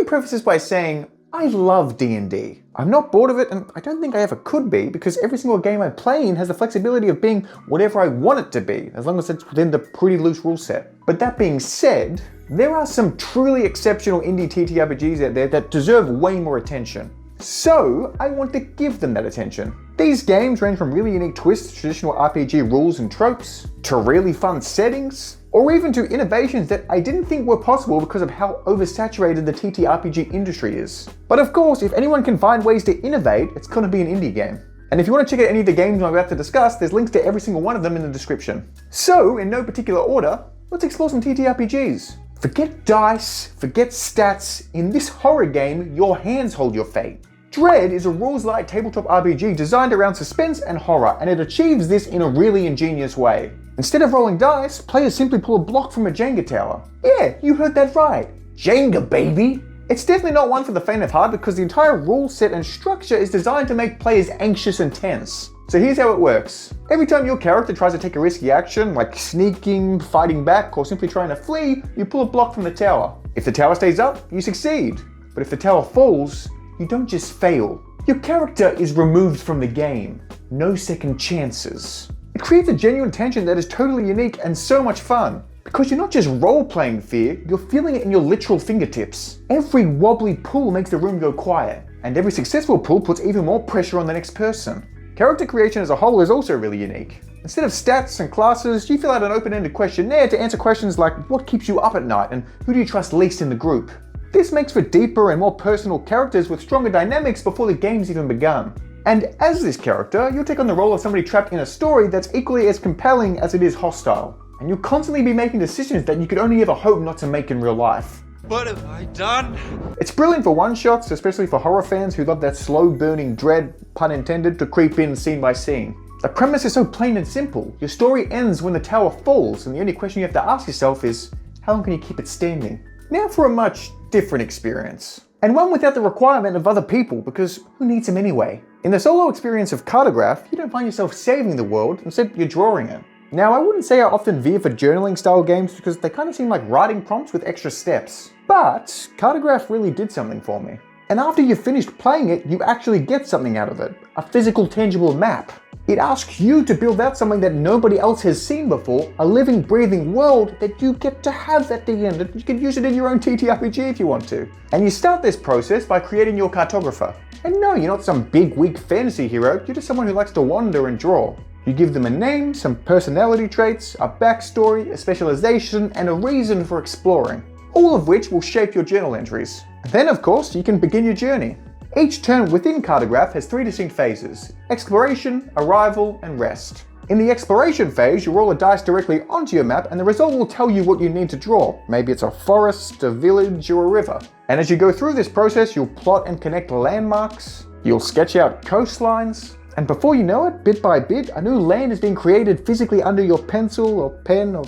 me preface this by saying, I love D&D. I'm not bored of it, and I don't think I ever could be, because every single game I play in has the flexibility of being whatever I want it to be, as long as it's within the pretty loose rule set. But that being said, there are some truly exceptional indie TTRPGs out there that deserve way more attention. So, I want to give them that attention. These games range from really unique twists to traditional RPG rules and tropes, to really fun settings, or even to innovations that I didn't think were possible because of how oversaturated the TTRPG industry is. But of course, if anyone can find ways to innovate, it's gonna be an indie game. And if you want to check out any of the games I'm about to discuss, there's links to every single one of them in the description. So, in no particular order, let's explore some TTRPGs. Forget dice, forget stats, in this horror game, your hands hold your fate. Dread is a rules-light tabletop RPG designed around suspense and horror, and it achieves this in a really ingenious way. Instead of rolling dice, players simply pull a block from a Jenga tower. Yeah, you heard that right. Jenga, baby! It's definitely not one for the faint of heart because the entire rule set and structure is designed to make players anxious and tense. So here's how it works. Every time your character tries to take a risky action, like sneaking, fighting back, or simply trying to flee, you pull a block from the tower. If the tower stays up, you succeed. But if the tower falls, you don't just fail. Your character is removed from the game. No second chances. It creates a genuine tension that is totally unique and so much fun. Because you're not just role-playing fear, you're feeling it in your literal fingertips. Every wobbly pull makes the room go quiet, and every successful pull puts even more pressure on the next person. Character creation as a whole is also really unique. Instead of stats and classes, you fill out an open-ended questionnaire to answer questions like what keeps you up at night and who do you trust least in the group. This makes for deeper and more personal characters with stronger dynamics before the game's even begun. And as this character, you'll take on the role of somebody trapped in a story that's equally as compelling as it is hostile. And you'll constantly be making decisions that you could only ever hope not to make in real life. What have I done? It's brilliant for one-shots, especially for horror fans who love that slow-burning dread, pun intended, to creep in scene by scene. The premise is so plain and simple. Your story ends when the tower falls, and the only question you have to ask yourself is, how long can you keep it standing? Now for a much different experience. And one without the requirement of other people, because who needs them anyway? In the solo experience of Cartograph, you don't find yourself saving the world, instead you're drawing it. Now I wouldn't say I often veer for journaling style games because they kind of seem like writing prompts with extra steps. But Cartograph really did something for me. And after you've finished playing it, you actually get something out of it. A physical, tangible map. It asks you to build out something that nobody else has seen before, a living, breathing world that you get to have at the end. You can use it in your own TTRPG if you want to. And you start this process by creating your cartographer. And no, you're not some big, weak fantasy hero, you're just someone who likes to wander and draw. You give them a name, some personality traits, a backstory, a specialization, and a reason for exploring. All of which will shape your journal entries. Then, of course, you can begin your journey. Each turn within Cartograph has 3 distinct phases: exploration, arrival, and rest. In the exploration phase, you roll a dice directly onto your map and the result will tell you what you need to draw. Maybe it's a forest, a village, or a river. And as you go through this process, you'll plot and connect landmarks, you'll sketch out coastlines, and before you know it, bit by bit, a new land is being created physically under your pencil or pen or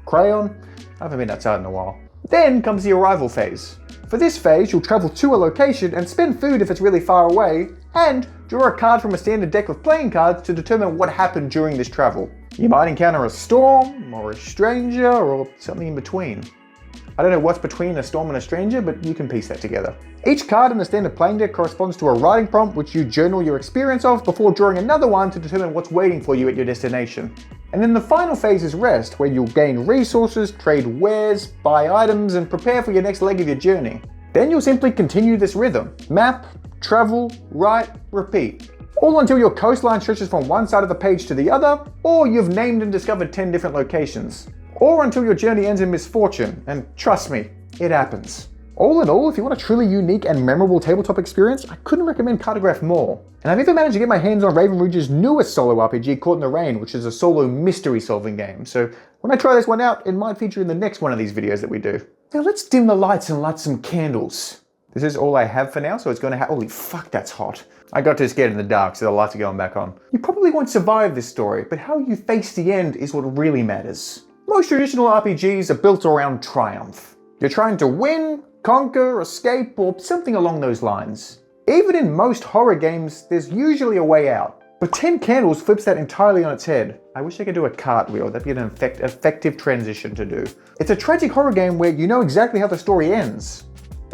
crayon. I haven't been outside in a while. Then comes the arrival phase. For this phase, you'll travel to a location and spend food if it's really far away, and draw a card from a standard deck of playing cards to determine what happened during this travel. You might encounter a storm, or a stranger, or something in between. I don't know what's between a storm and a stranger, but you can piece that together. Each card in the standard playing deck corresponds to a writing prompt which you journal your experience of before drawing another one to determine what's waiting for you at your destination. And then the final phase is rest, where you'll gain resources, trade wares, buy items, and prepare for your next leg of your journey. Then you'll simply continue this rhythm. Map, travel, write, repeat. All until your coastline stretches from one side of the page to the other, or you've named and discovered 10 different locations. Or until your journey ends in misfortune, and trust me, it happens. All in all, if you want a truly unique and memorable tabletop experience, I couldn't recommend Cartograph more. And I've even managed to get my hands on Raven Rouge's newest solo RPG, Caught in the Rain, which is a solo mystery solving game. So when I try this one out, it might feature in the next one of these videos that we do. Now let's dim the lights and light some candles. This is all I have for now, so it's gonna holy fuck, that's hot. I got too scared in the dark, so the lights are going back on. You probably won't survive this story, but how you face the end is what really matters. Most traditional RPGs are built around triumph. You're trying to win, conquer, escape, or something along those lines. Even in most horror games, there's usually a way out. But 10 Candles flips that entirely on its head. I wish I could do a cartwheel, that'd be an effective transition to do. It's a tragic horror game where you know exactly how the story ends.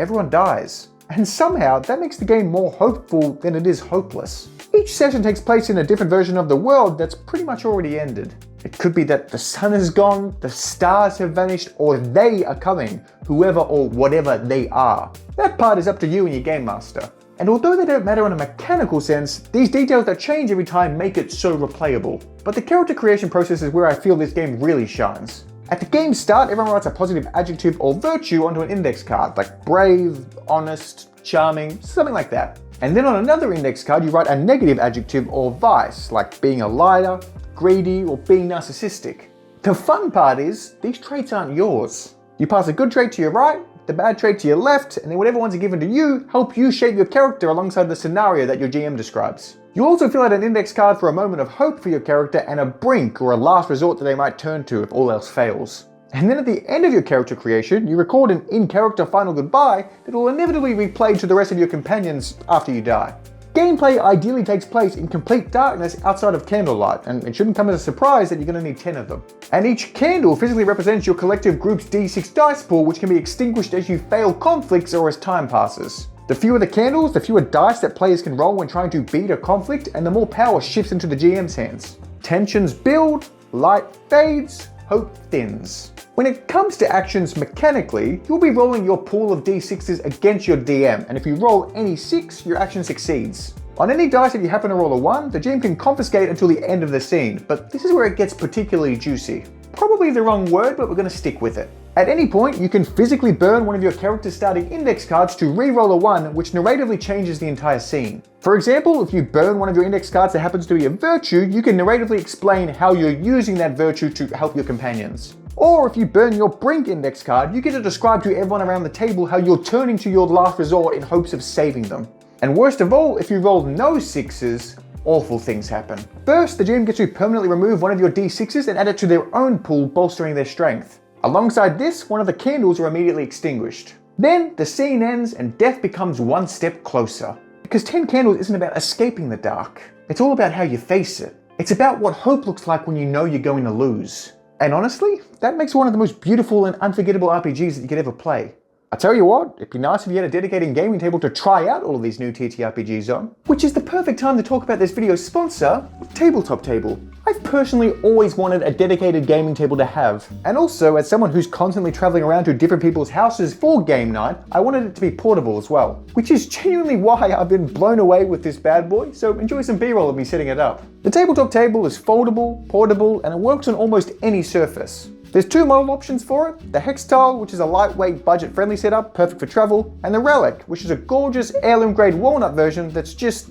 everyone dies. And somehow that makes the game more hopeful than it is hopeless. Each session takes place in a different version of the world that's pretty much already ended. It could be that the sun is gone, the stars have vanished, or they are coming, whoever or whatever they are. That part is up to you and your game master. And although they don't matter in a mechanical sense, these details that change every time make it so replayable. But the character creation process is where I feel this game really shines. At the game's start, everyone writes a positive adjective or virtue onto an index card, like brave, honest, charming, something like that. And then on another index card, you write a negative adjective or vice, like being a liar, greedy, or being narcissistic. The fun part is, these traits aren't yours. You pass a good trait to your right, the bad trait to your left, and then whatever ones are given to you help you shape your character alongside the scenario that your GM describes. You also fill out an index card for a moment of hope for your character and a brink or a last resort that they might turn to if all else fails. And then at the end of your character creation, you record an in-character final goodbye that will inevitably be played to the rest of your companions after you die. Gameplay ideally takes place in complete darkness outside of candlelight, and it shouldn't come as a surprise that you're going to need 10 of them. And each candle physically represents your collective group's D6 dice pool, which can be extinguished as you fail conflicts or as time passes. The fewer the candles, the fewer dice that players can roll when trying to beat a conflict, and the more power shifts into the GM's hands. Tensions build, light fades, hope thins. When it comes to actions mechanically, you'll be rolling your pool of D6s against your DM, and if you roll any 6, your action succeeds. On any dice, if you happen to roll a 1, the GM can confiscate until the end of the scene, but this is where it gets particularly juicy. Probably the wrong word, but we're going to stick with it. At any point, you can physically burn one of your character's starting index cards to re-roll a 1, which narratively changes the entire scene. For example, if you burn one of your index cards that happens to be a virtue, you can narratively explain how you're using that virtue to help your companions. Or if you burn your brink index card, you get to describe to everyone around the table how you're turning to your last resort in hopes of saving them. And worst of all, if you roll no 6s, awful things happen. First, the GM gets to permanently remove one of your D6s and add it to their own pool, bolstering their strength. Alongside this, one of the candles are immediately extinguished. Then, the scene ends and death becomes one step closer. Because 10 candles isn't about escaping the dark. It's all about how you face it. It's about what hope looks like when you know you're going to lose. And honestly, that makes it one of the most beautiful and unforgettable RPGs that you could ever play. I tell you what, it'd be nice if you had a dedicated gaming table to try out all of these new TTRPGs on. Which is the perfect time to talk about this video's sponsor, Tabletop Table. I've personally always wanted a dedicated gaming table to have. And also, as someone who's constantly traveling around to different people's houses for game night, I wanted it to be portable as well. Which is genuinely why I've been blown away with this bad boy, so enjoy some B-roll of me setting it up. The tabletop table is foldable, portable, and it works on almost any surface. There's 2 model options for it, the Hex Tile, which is a lightweight, budget-friendly setup, perfect for travel, and the Relic, which is a gorgeous heirloom-grade walnut version that's just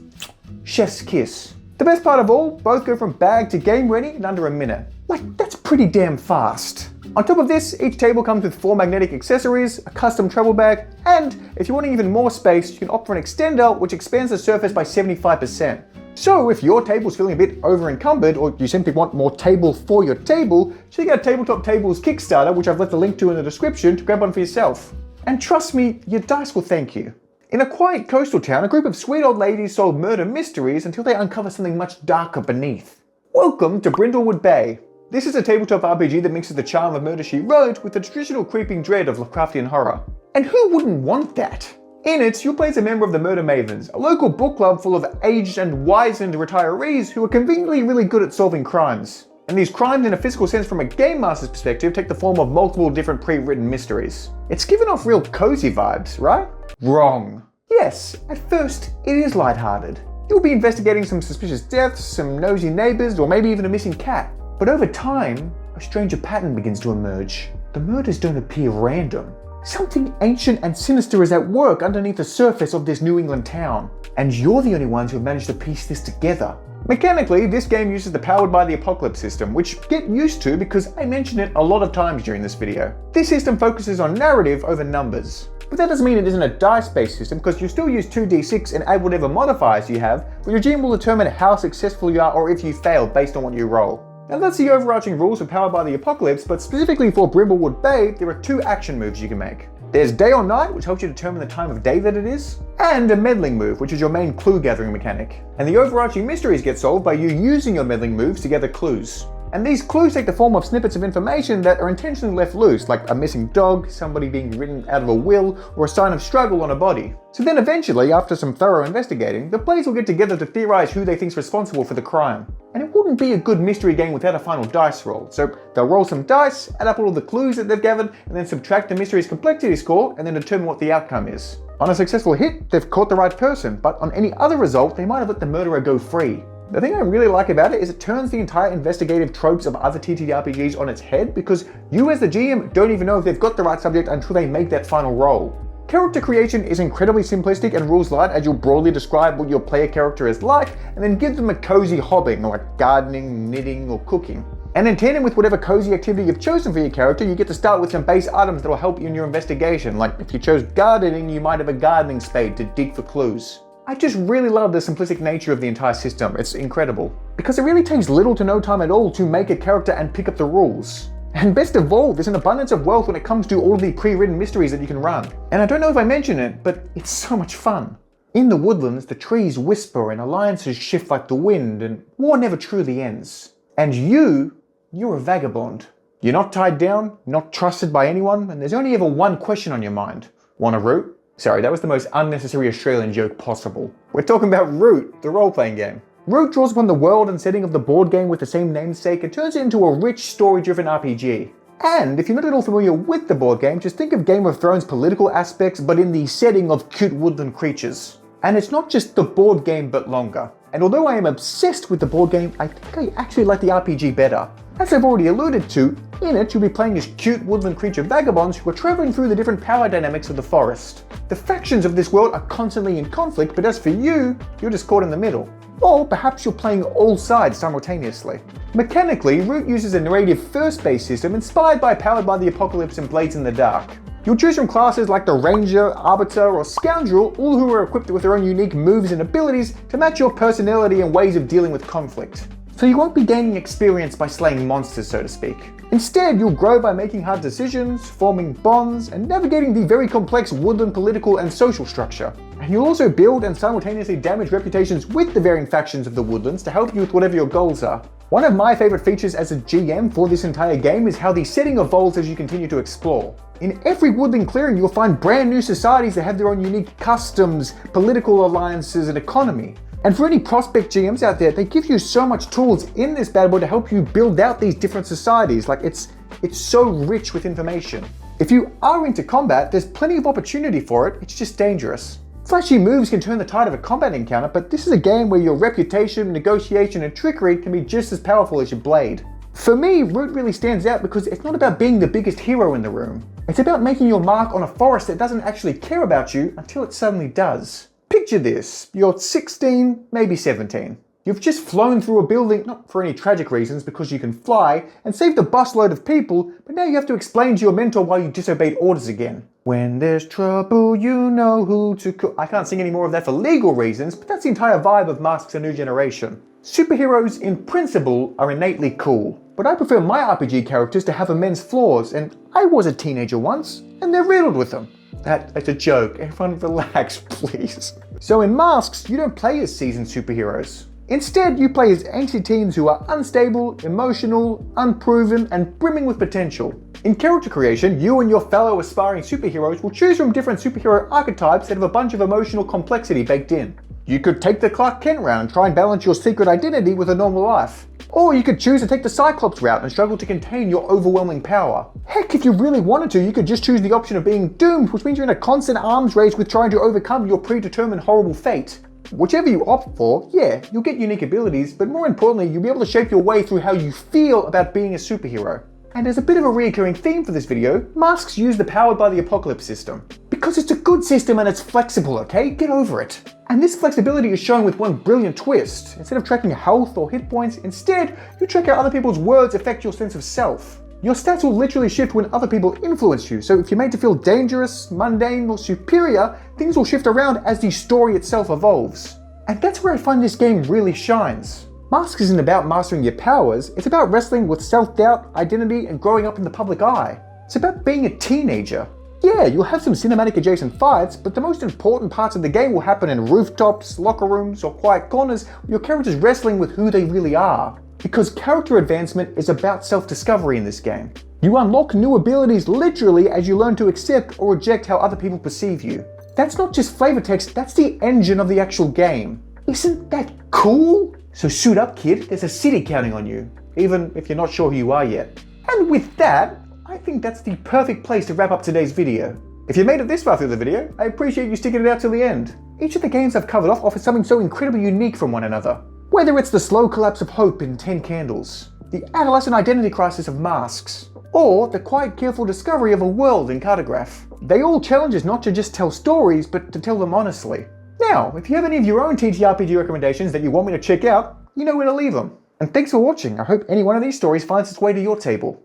chef's kiss. The best part of all, both go from bag to game ready in under a minute. Like, that's pretty damn fast. On top of this, each table comes with 4 magnetic accessories, a custom travel bag, and if you're wanting even more space, you can opt for an extender which expands the surface by 75%. So if your table's feeling a bit over-encumbered, or you simply want more table for your table, check out Tabletop Table's Kickstarter, which I've left a link to in the description, to grab one for yourself. And trust me, your dice will thank you. In a quiet coastal town, a group of sweet old ladies solve murder mysteries until they uncover something much darker beneath. Welcome to Brindlewood Bay. This is a tabletop RPG that mixes the charm of Murder, She Wrote with the traditional creeping dread of Lovecraftian horror. And who wouldn't want that? In it, you'll play as a member of the Murder Mavens, a local book club full of aged and wizened retirees who are conveniently really good at solving crimes. And these crimes, in a physical sense from a game master's perspective, take the form of multiple different pre-written mysteries. It's given off real cozy vibes, right? Wrong. Yes, at first, it is lighthearted. You'll be investigating some suspicious deaths, some nosy neighbors, or maybe even a missing cat. But over time, a stranger pattern begins to emerge. The murders don't appear random. Something ancient and sinister is at work underneath the surface of this New England town, and you're the only ones who have managed to piece this together. Mechanically, this game uses the Powered by the Apocalypse system, which get used to because I mention it a lot of times during this video. This system focuses on narrative over numbers. But that doesn't mean it isn't a dice-based system, because you still use 2d6 and add whatever modifiers you have, but your GM will determine how successful you are or if you fail based on what you roll. Now that's the overarching rules of Powered by the Apocalypse, but specifically for Brindlewood Bay, there are 2 action moves you can make. There's Day or Night, which helps you determine the time of day that it is, and a meddling move, which is your main clue gathering mechanic. And the overarching mysteries get solved by you using your meddling moves to gather clues. And these clues take the form of snippets of information that are intentionally left loose, like a missing dog, somebody being written out of a will, or a sign of struggle on a body. So then eventually, after some thorough investigating, the players will get together to theorize who they think's responsible for the crime. And it wouldn't be a good mystery game without a final dice roll. So they'll roll some dice, add up all of the clues that they've gathered, and then subtract the mystery's complexity score, and then determine what the outcome is. On a successful hit, they've caught the right person, but on any other result, they might have let the murderer go free. The thing I really like about it is it turns the entire investigative tropes of other TTRPGs on its head, because you as the GM don't even know if they've got the right subject until they make that final roll. Character creation is incredibly simplistic and rules light, as you'll broadly describe what your player character is like, and then give them a cozy hobby like gardening, knitting, or cooking. And in tandem with whatever cozy activity you've chosen for your character, you get to start with some base items that will help you in your investigation. Like if you chose gardening, you might have a gardening spade to dig for clues. I just really love the simplistic nature of the entire system. It's incredible. Because it really takes little to no time at all to make a character and pick up the rules. And best of all, there's an abundance of wealth when it comes to all of the pre-written mysteries that you can run. And I don't know if I mentioned it, but it's so much fun. In the woodlands, the trees whisper and alliances shift like the wind, and war never truly ends. And you're a vagabond. You're not tied down, not trusted by anyone, and there's only ever one question on your mind. Want a root? Sorry, that was the most unnecessary Australian joke possible. We're talking about Root, the role-playing game. Root draws upon the world and setting of the board game with the same namesake and turns it into a rich, story-driven RPG. And if you're not at all familiar with the board game, just think of Game of Thrones' political aspects, but in the setting of cute woodland creatures. And it's not just the board game, but longer. And although I am obsessed with the board game, I think I actually like the RPG better. As I've already alluded to, in it you'll be playing as cute woodland creature vagabonds who are traveling through the different power dynamics of the forest. The factions of this world are constantly in conflict, but as for you, you're just caught in the middle. Or perhaps you're playing all sides simultaneously. Mechanically, Root uses a narrative first-based system inspired by Powered by the Apocalypse and Blades in the Dark. You'll choose from classes like the Ranger, Arbiter, or Scoundrel, all who are equipped with their own unique moves and abilities to match your personality and ways of dealing with conflict. So you won't be gaining experience by slaying monsters, so to speak. Instead, you'll grow by making hard decisions, forming bonds, and navigating the very complex woodland political and social structure. And you'll also build and simultaneously damage reputations with the varying factions of the woodlands to help you with whatever your goals are. One of my favorite features as a GM for this entire game is how the setting evolves as you continue to explore. In every woodland clearing, you'll find brand new societies that have their own unique customs, political alliances, and economy. And for any prospect GMs out there, they give you so much tools in this bad boy to help you build out these different societies. Like it's so rich with information. If you are into combat, there's plenty of opportunity for it, it's just dangerous. Flashy moves can turn the tide of a combat encounter, but this is a game where your reputation, negotiation, and trickery can be just as powerful as your blade. For me, Root really stands out because it's not about being the biggest hero in the room. It's about making your mark on a forest that doesn't actually care about you until it suddenly does. Picture this, you're 16, maybe 17. You've just flown through a building, not for any tragic reasons because you can fly, and saved a busload of people, but now you have to explain to your mentor why you disobeyed orders again. When there's trouble, you know who to call. I can't sing any more of that for legal reasons, but that's the entire vibe of Masks: A New Generation. Superheroes, in principle, are innately cool, but I prefer my RPG characters to have immense flaws, and I was a teenager once, and they're riddled with them. That's a joke. Everyone relax, please. So in Masks, you don't play as seasoned superheroes. Instead, you play as angsty teens who are unstable, emotional, unproven, and brimming with potential. In character creation, you and your fellow aspiring superheroes will choose from different superhero archetypes that have a bunch of emotional complexity baked in. You could take the Clark Kent route and try and balance your secret identity with a normal life. Or you could choose to take the Cyclops route and struggle to contain your overwhelming power. Heck, if you really wanted to, you could just choose the option of being doomed, which means you're in a constant arms race with trying to overcome your predetermined horrible fate. Whichever you opt for, yeah, you'll get unique abilities, but more importantly, you'll be able to shape your way through how you feel about being a superhero. And as a bit of a recurring theme for this video, Masks use the Powered by the Apocalypse system. Because it's a good system and it's flexible, okay? Get over it. And this flexibility is shown with one brilliant twist. Instead of tracking health or hit points, instead, you track how other people's words affect your sense of self. Your stats will literally shift when other people influence you, so if you're made to feel dangerous, mundane, or superior, things will shift around as the story itself evolves. And that's where I find this game really shines. Masks isn't about mastering your powers, it's about wrestling with self-doubt, identity, and growing up in the public eye. It's about being a teenager. Yeah, you'll have some cinematic adjacent fights, but the most important parts of the game will happen in rooftops, locker rooms, or quiet corners where your character's wrestling with who they really are. Because character advancement is about self-discovery in this game. You unlock new abilities literally as you learn to accept or reject how other people perceive you. That's not just flavor text, that's the engine of the actual game. Isn't that cool? So suit up, kid, there's a city counting on you, even if you're not sure who you are yet. And with that, I think that's the perfect place to wrap up today's video. If you made it this far through the video, I appreciate you sticking it out till the end. Each of the games I've covered off offers something so incredibly unique from one another. Whether it's the slow collapse of hope in 10 Candles, the adolescent identity crisis of Masks, or the quiet careful discovery of a world in Cartograph. They all challenge us not to just tell stories, but to tell them honestly. Now, if you have any of your own TTRPG recommendations that you want me to check out, you know where to leave them. And thanks for watching. I hope any one of these stories finds its way to your table.